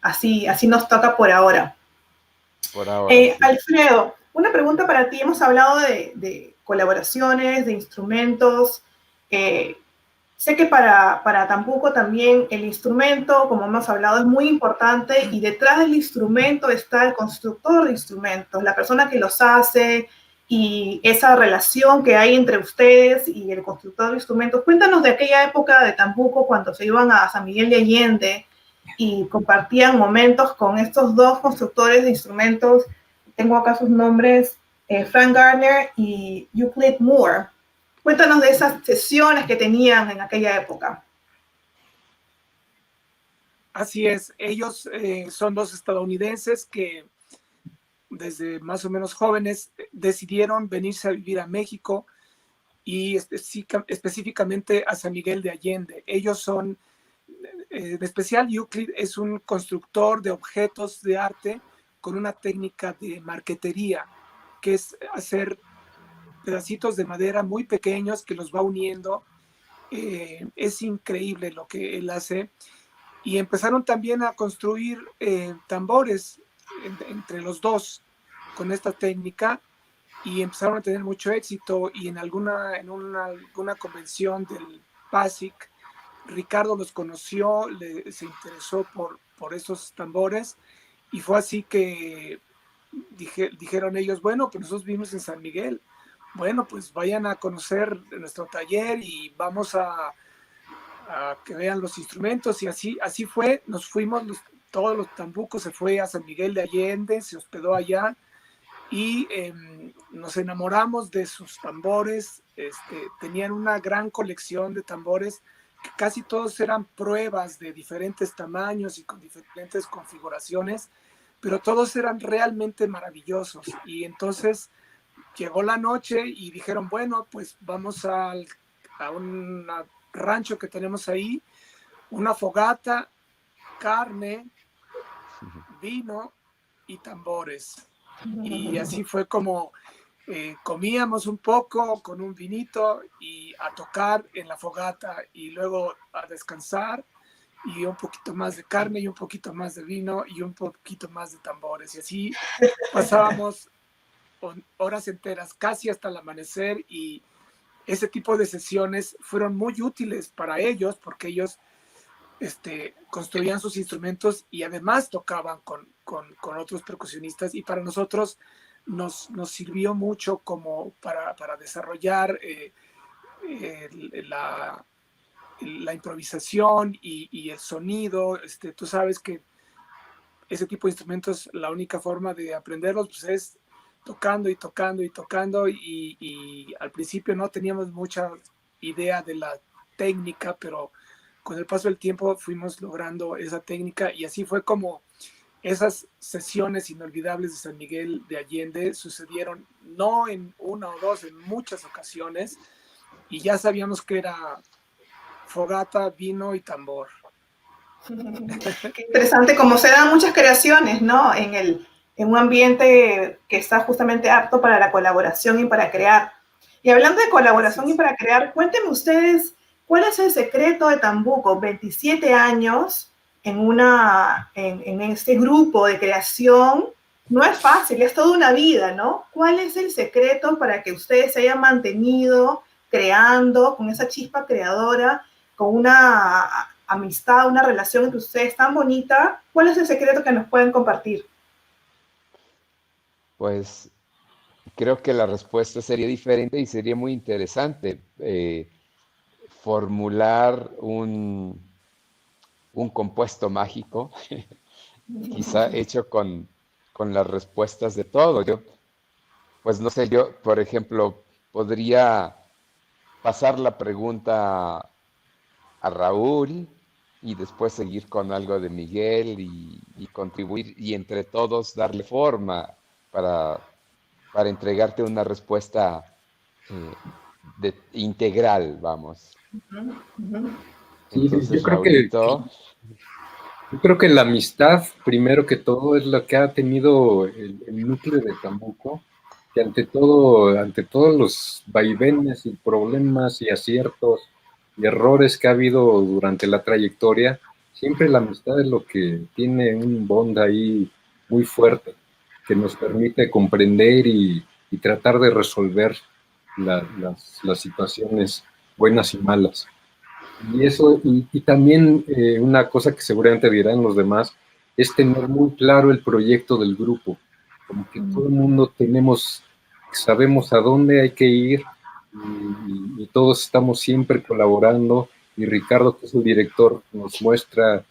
así nos toca por ahora. Por ahora, sí. Alfredo, una pregunta para ti. Hemos hablado de colaboraciones, de instrumentos. Sé que para Tambuco también el instrumento, como hemos hablado, es muy importante y detrás del instrumento está el constructor de instrumentos, la persona que los hace y esa relación que hay entre ustedes y el constructor de instrumentos. Cuéntanos de aquella época de Tambuco cuando se iban a San Miguel de Allende y compartían momentos con estos dos constructores de instrumentos. Tengo acá sus nombres, Frank Gardner y Euclid Moore. Cuéntanos de esas sesiones que tenían en aquella época. Así es, ellos son dos estadounidenses que desde más o menos jóvenes decidieron venirse a vivir a México y específicamente a San Miguel de Allende. Ellos son, en especial Euclid es un constructor de objetos de arte con una técnica de marquetería, que es hacer pedacitos de madera muy pequeños que los va uniendo. Es increíble lo que él hace. Y empezaron también a construir tambores entre los dos con esta técnica y empezaron a tener mucho éxito. Y en alguna convención del PASIC, Ricardo los conoció, se interesó por esos tambores y fue así que dijeron ellos, bueno, pues nosotros vivimos en San Miguel, bueno, pues vayan a conocer nuestro taller y vamos a que vean los instrumentos. Y así fue, nos fuimos, todos los Tambucos se fue a San Miguel de Allende, se hospedó allá y nos enamoramos de sus tambores. Tenían una gran colección de tambores que casi todos eran pruebas de diferentes tamaños y con diferentes configuraciones, pero todos eran realmente maravillosos. Y entonces llegó la noche y dijeron, bueno, pues vamos a un rancho que tenemos ahí, una fogata, carne, vino y tambores. Y así fue como comíamos un poco con un vinito y a tocar en la fogata y luego a descansar y un poquito más de carne y un poquito más de vino y un poquito más de tambores. Y así pasábamos horas enteras, casi hasta el amanecer, y ese tipo de sesiones fueron muy útiles para ellos porque ellos construían sus instrumentos y además tocaban con otros percusionistas, y para nosotros nos sirvió mucho como para desarrollar la improvisación y el sonido. Tú sabes que ese tipo de instrumentos, la única forma de aprenderlos pues, es tocando y tocando y tocando, y al principio no teníamos mucha idea de la técnica, pero con el paso del tiempo fuimos logrando esa técnica, y así fue como esas sesiones inolvidables de San Miguel de Allende sucedieron, no en una o dos, en muchas ocasiones, y ya sabíamos que era fogata, vino y tambor. Qué interesante, como se dan muchas creaciones, ¿no? En un ambiente que está justamente apto para la colaboración y para crear. Y hablando de colaboración y para crear, cuéntenme ustedes, ¿cuál es el secreto de Tambuco? 27 años en este grupo de creación, no es fácil, es toda una vida, ¿no? ¿Cuál es el secreto para que ustedes se hayan mantenido creando con esa chispa creadora, con una amistad, una relación entre ustedes tan bonita? ¿Cuál es el secreto que nos pueden compartir? Pues creo que la respuesta sería diferente y sería muy interesante formular un compuesto mágico, quizá hecho con las respuestas de todo. Pues no sé, yo, por ejemplo, podría pasar la pregunta a Raúl y después seguir con algo de Miguel y contribuir y entre todos darle forma para, para entregarte una respuesta integral, vamos. Sí, Entonces, Raulito, yo creo que la amistad, primero que todo, es lo que ha tenido el núcleo de Tambuco, que ante todos los vaivenes y problemas y aciertos y errores que ha habido durante la trayectoria, siempre la amistad es lo que tiene un bond ahí muy fuerte, que nos permite comprender y tratar de resolver las situaciones buenas y malas. Y eso, y también una cosa que seguramente dirán los demás, es tener muy claro el proyecto del grupo. Como que todo el mundo sabemos a dónde hay que ir y todos estamos siempre colaborando. Y Ricardo, que es el director, nos muestra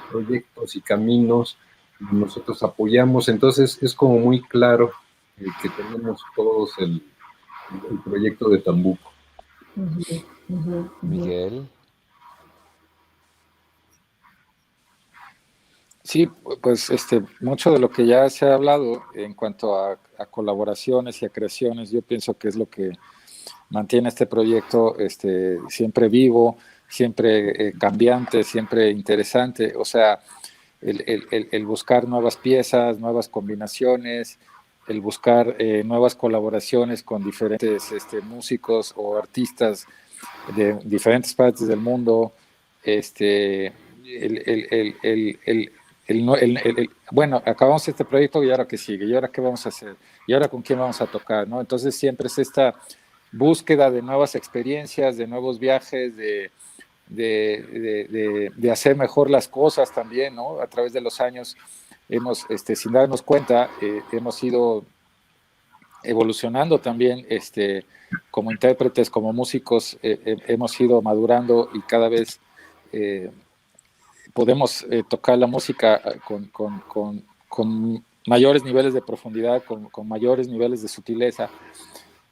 proyectos y caminos y nosotros apoyamos. Entonces es como muy claro que tenemos todos el proyecto de Tambuco. Miguel. Sí, pues mucho de lo que ya se ha hablado en cuanto a colaboraciones y a creaciones, yo pienso que es lo que mantiene este proyecto siempre vivo, siempre cambiante, siempre interesante. O sea, el buscar nuevas piezas, nuevas combinaciones, el buscar nuevas colaboraciones con diferentes músicos o artistas de diferentes partes del mundo. Bueno, acabamos este proyecto y ahora qué sigue, y ahora qué vamos a hacer, y ahora con quién vamos a tocar, ¿no? Entonces siempre es esta búsqueda de nuevas experiencias, de nuevos viajes, de hacer mejor las cosas también, ¿no? A través de los años hemos, sin darnos cuenta, hemos ido evolucionando también como intérpretes, como músicos, hemos ido madurando y cada vez podemos tocar la música con mayores niveles de profundidad, con mayores niveles de sutileza.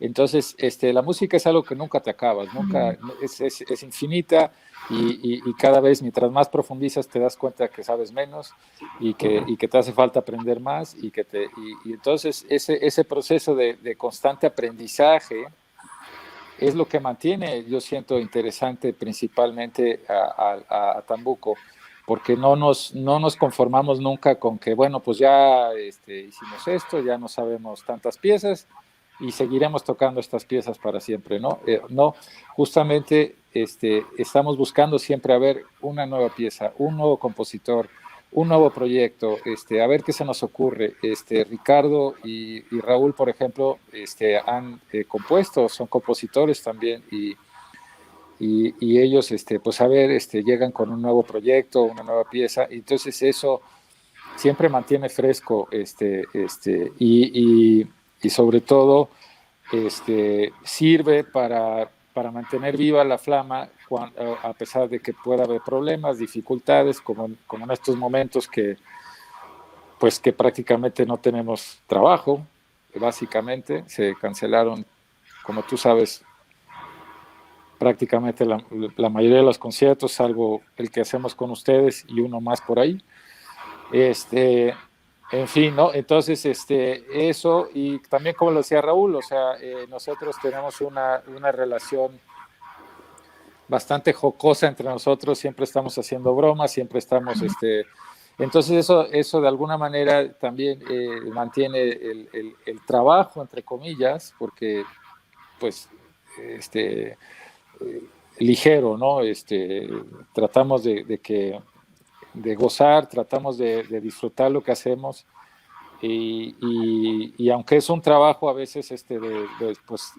Entonces, la música es algo que nunca te acabas, nunca es infinita y cada vez mientras más profundizas te das cuenta que sabes menos y que te hace falta aprender más y entonces ese proceso de constante aprendizaje es lo que mantiene, yo siento, interesante principalmente a Tambuco, porque no nos conformamos nunca con que, bueno, pues ya hicimos esto, ya no sabemos tantas piezas y seguiremos tocando estas piezas para siempre, ¿no? No, justamente estamos buscando siempre a ver una nueva pieza, un nuevo compositor, un nuevo proyecto, a ver qué se nos ocurre. Ricardo y Raúl, por ejemplo, han compuesto, son compositores también y ellos, pues a ver, llegan con un nuevo proyecto, una nueva pieza, y entonces eso siempre mantiene fresco, y sobre todo sirve para mantener viva la flama a pesar de que pueda haber problemas, dificultades, como en estos momentos que prácticamente no tenemos trabajo, básicamente se cancelaron, como tú sabes, prácticamente la mayoría de los conciertos, salvo el que hacemos con ustedes y uno más por ahí. En fin, ¿no? Entonces, eso, y también como lo decía Raúl, o sea, nosotros tenemos una relación bastante jocosa entre nosotros, siempre estamos haciendo bromas, siempre estamos, entonces eso de alguna manera también mantiene el trabajo, entre comillas, porque, pues, ligero, ¿no? Tratamos de gozar, tratamos de disfrutar lo que hacemos y aunque es un trabajo a veces pues,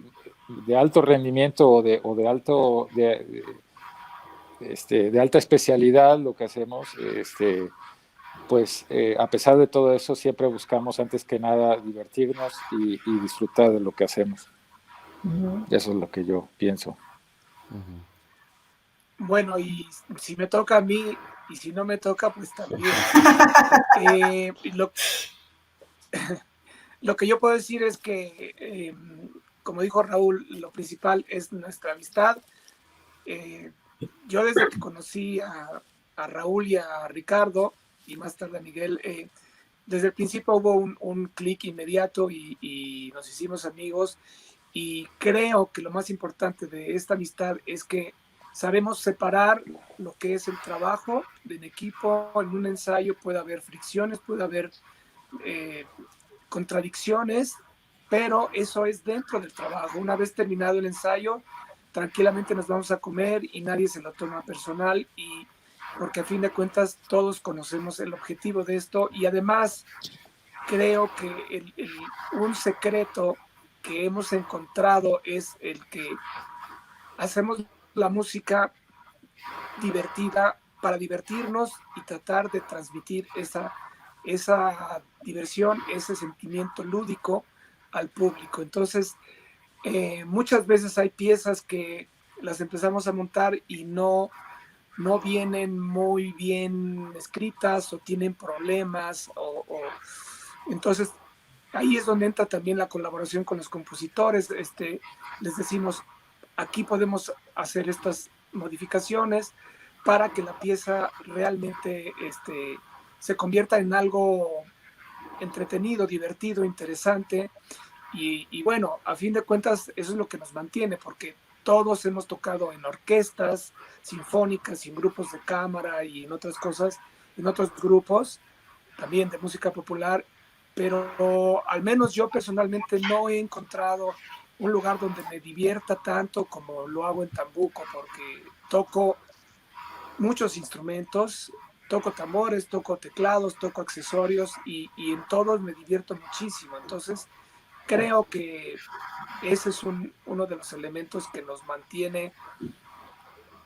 de alto rendimiento o de alta especialidad lo que hacemos, pues a pesar de todo eso siempre buscamos antes que nada divertirnos y disfrutar de lo que hacemos. Eso es lo que yo pienso. Bueno, y si me toca a mí, y si no me toca, pues también. Lo que yo puedo decir es que, como dijo Raúl, lo principal es nuestra amistad. Yo desde que conocí a a Raúl y a Ricardo, y más tarde a Miguel, desde el principio hubo un clic inmediato y nos hicimos amigos, y creo que lo más importante de esta amistad es que sabemos separar lo que es el trabajo en equipo. En un ensayo puede haber fricciones, puede haber contradicciones, pero eso es dentro del trabajo. Una vez terminado el ensayo, tranquilamente nos vamos a comer y nadie se lo toma personal, y porque a fin de cuentas todos conocemos el objetivo de esto, y además creo que un secreto que hemos encontrado es el que hacemos la música divertida para divertirnos y tratar de transmitir esa diversión, ese sentimiento lúdico al público. Entonces, muchas veces hay piezas que las empezamos a montar y no vienen muy bien escritas o tienen problemas, entonces ahí es donde entra también la colaboración con los compositores. Les decimos, aquí podemos hacer estas modificaciones para que la pieza realmente se convierta en algo entretenido, divertido, interesante. Y bueno, a fin de cuentas, eso es lo que nos mantiene, porque todos hemos tocado en orquestas sinfónicas, en grupos de cámara y en otras cosas, en otros grupos también de música popular, pero al menos yo personalmente no he encontrado un lugar donde me divierta tanto como lo hago en Tambuco, porque toco muchos instrumentos, toco tambores, toco teclados, toco accesorios, y en todos me divierto muchísimo. Entonces creo que ese es uno de los elementos que nos mantiene,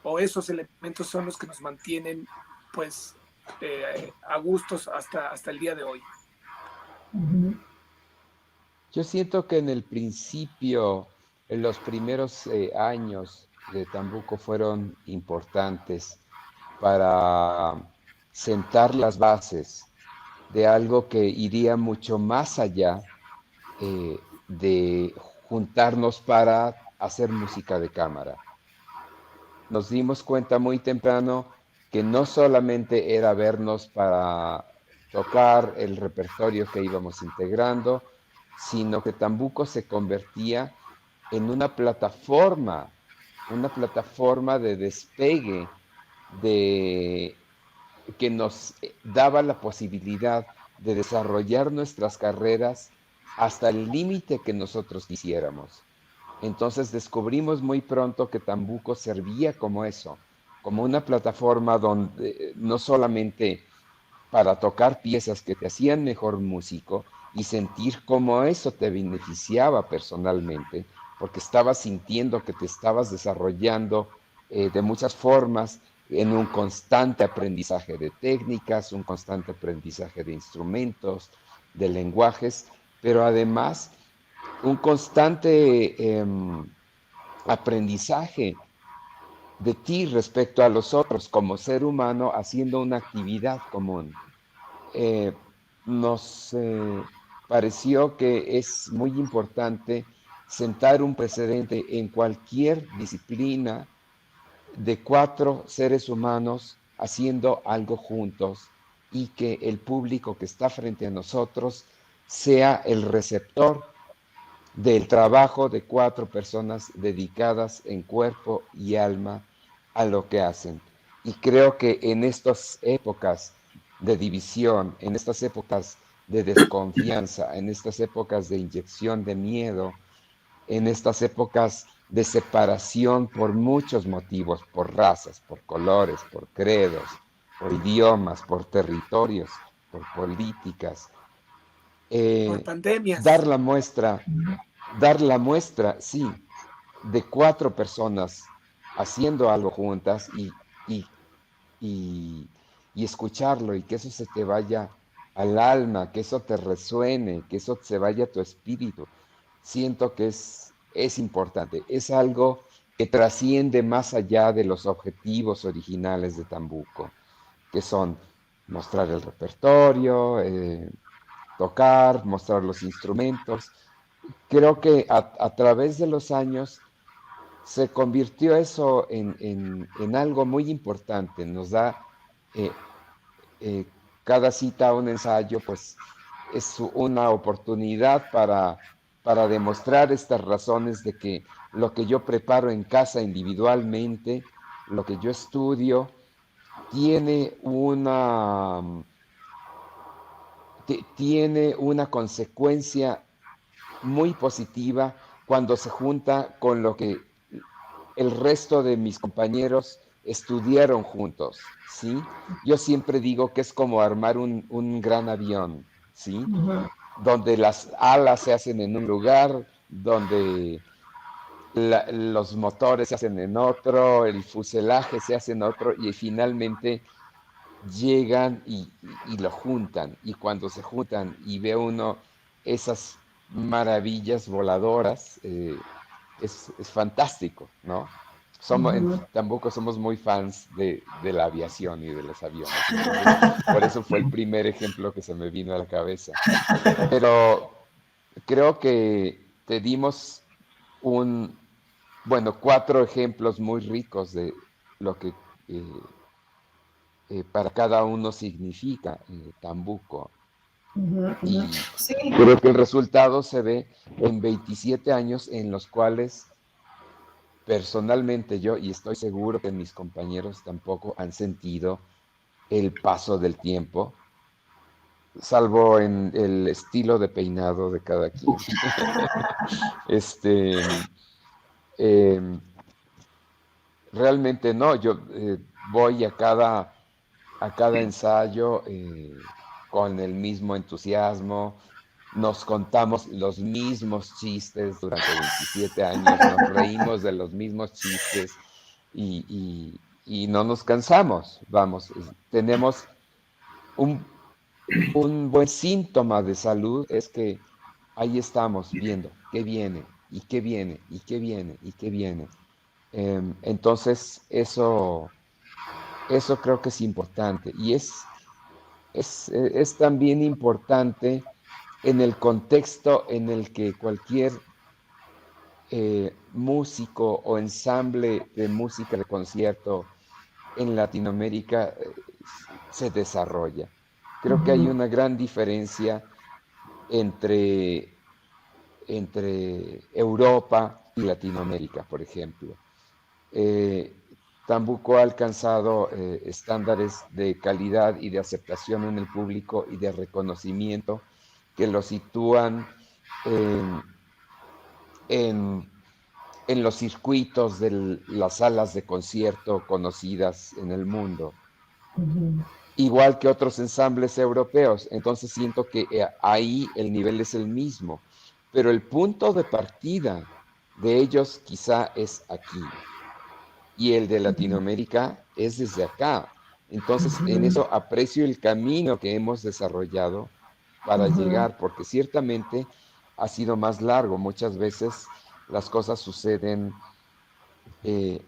o esos elementos son los que nos mantienen pues a gustos hasta el día de hoy. Yo siento que en el principio, en los primeros años de Tambuco fueron importantes para sentar las bases de algo que iría mucho más allá de juntarnos para hacer música de cámara. Nos dimos cuenta muy temprano que no solamente era vernos para tocar el repertorio que íbamos integrando, sino que Tambuco se convertía en una plataforma de despegue que nos daba la posibilidad de desarrollar nuestras carreras hasta el límite que nosotros quisiéramos. Entonces descubrimos muy pronto que Tambuco servía como eso, como una plataforma donde no solamente para tocar piezas que te hacían mejor músico y sentir cómo eso te beneficiaba personalmente, porque estabas sintiendo que te estabas desarrollando de muchas formas en un constante aprendizaje de técnicas, un constante aprendizaje de instrumentos, de lenguajes, pero además un constante aprendizaje de ti respecto a los otros como ser humano haciendo una actividad común. Nos pareció que es muy importante sentar un precedente en cualquier disciplina de 4 seres humanos haciendo algo juntos, y que el público que está frente a nosotros sea el receptor del trabajo de 4 personas dedicadas en cuerpo y alma a lo que hacen. Y creo que en estas épocas de división, en estas épocas de desconfianza, en estas épocas de inyección de miedo, en estas épocas de separación por muchos motivos, por razas, por colores, por credos, por idiomas, por territorios, por políticas, Por pandemias. dar la muestra, sí, de 4 personas haciendo algo juntas y escucharlo, y que eso se te vaya al alma, que eso te resuene, que eso se vaya a tu espíritu. Siento que es importante, es algo que trasciende más allá de los objetivos originales de Tambuco, que son mostrar el repertorio, tocar, mostrar los instrumentos. Creo que a través de los años se convirtió eso en algo muy importante. Nos da eh, cada cita, un ensayo, pues es una oportunidad para demostrar estas razones de que lo que yo preparo en casa individualmente, lo que yo estudio, tiene tiene una consecuencia muy positiva cuando se junta con lo que el resto de mis compañeros estudiaron juntos, ¿sí? Yo siempre digo que es como armar un gran avión, ¿sí? Ujú. Donde las alas se hacen en un lugar, donde los motores se hacen en otro, el fuselaje se hace en otro, y finalmente llegan y lo juntan. Y cuando se juntan y ve uno esas maravillas voladoras, es fantástico, ¿no? Ujú. Tampoco somos muy fans de la aviación y de los aviones, entonces por eso fue el primer ejemplo que se me vino a la cabeza. Pero creo que te dimos bueno, 4 ejemplos muy ricos de lo que eh, para cada uno significa Tambuco. Ujú, ujú. Y Sí, creo que el resultado se ve en 27 años en los cuales personalmente yo, y estoy seguro que mis compañeros tampoco han sentido el paso del tiempo, salvo en el estilo de peinado de cada quien. Este, eh, realmente no, yo voy a cada ensayo con el mismo entusiasmo, nos contamos los mismos chistes durante 27 años, nos reímos de los mismos chistes y no nos cansamos, vamos, tenemos un, un buen síntoma de salud, es que ahí estamos viendo qué viene, y qué viene, y qué viene, y qué viene. Entonces, eso creo que es importante y es también importante en el contexto en el que cualquier músico o ensamble de música de concierto en Latinoamérica se desarrolla. Creo que hay ujú, una gran diferencia entre, entre Europa y Latinoamérica, por ejemplo. Eh, Tambuco ha alcanzado estándares de calidad y de aceptación en el público y de reconocimiento que lo sitúan en, en, en los circuitos de las salas de concierto conocidas en el mundo, ujú. igual que otros ensambles europeos. Entonces siento que ahí el nivel es el mismo, pero el punto de partida de ellos quizá es aquí. Y el de Latinoamérica es desde acá. Entonces, en Ujú, eso aprecio el camino que hemos desarrollado para ujú. llegar, porque ciertamente ha sido más largo. Muchas veces las cosas suceden eh,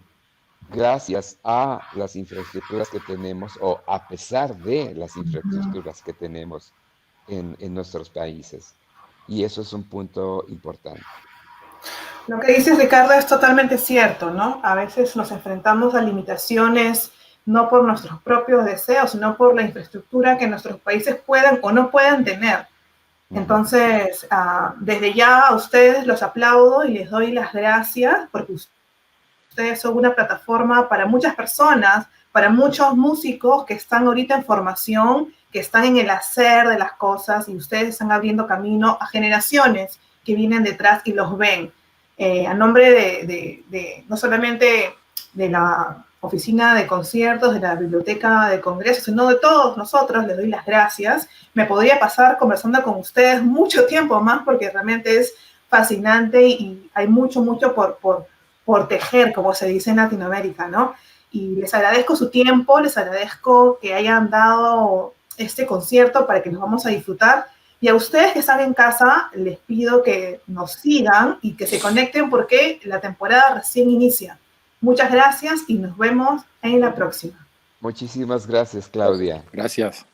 gracias a las infraestructuras que tenemos o a pesar de las infraestructuras que tenemos en nuestros países. Y eso es un punto importante. Lo que dices, Ricardo, es totalmente cierto, ¿no? A veces nos enfrentamos a limitaciones no por nuestros propios deseos, sino por la infraestructura que nuestros países pueden o no pueden tener. Ujú. Entonces, desde ya a ustedes los aplaudo y les doy las gracias porque ustedes son una plataforma para muchas personas, para muchos músicos que están ahorita en formación, que están en el hacer de las cosas y ustedes están abriendo camino a generaciones que vienen detrás y los ven. A nombre no solamente de la oficina de conciertos, de la biblioteca de congresos, sino de todos nosotros, les doy las gracias. Me podría pasar conversando con ustedes mucho tiempo más porque realmente es fascinante y hay mucho por tejer, como se dice en Latinoamérica, ¿no? Y les agradezco su tiempo, les agradezco que hayan dado este concierto para que nos vamos a disfrutar. Y a ustedes que están en casa, les pido que nos sigan y que se conecten porque la temporada recién inicia. Muchas gracias y nos vemos en la próxima. Muchísimas gracias, Claudia. Gracias.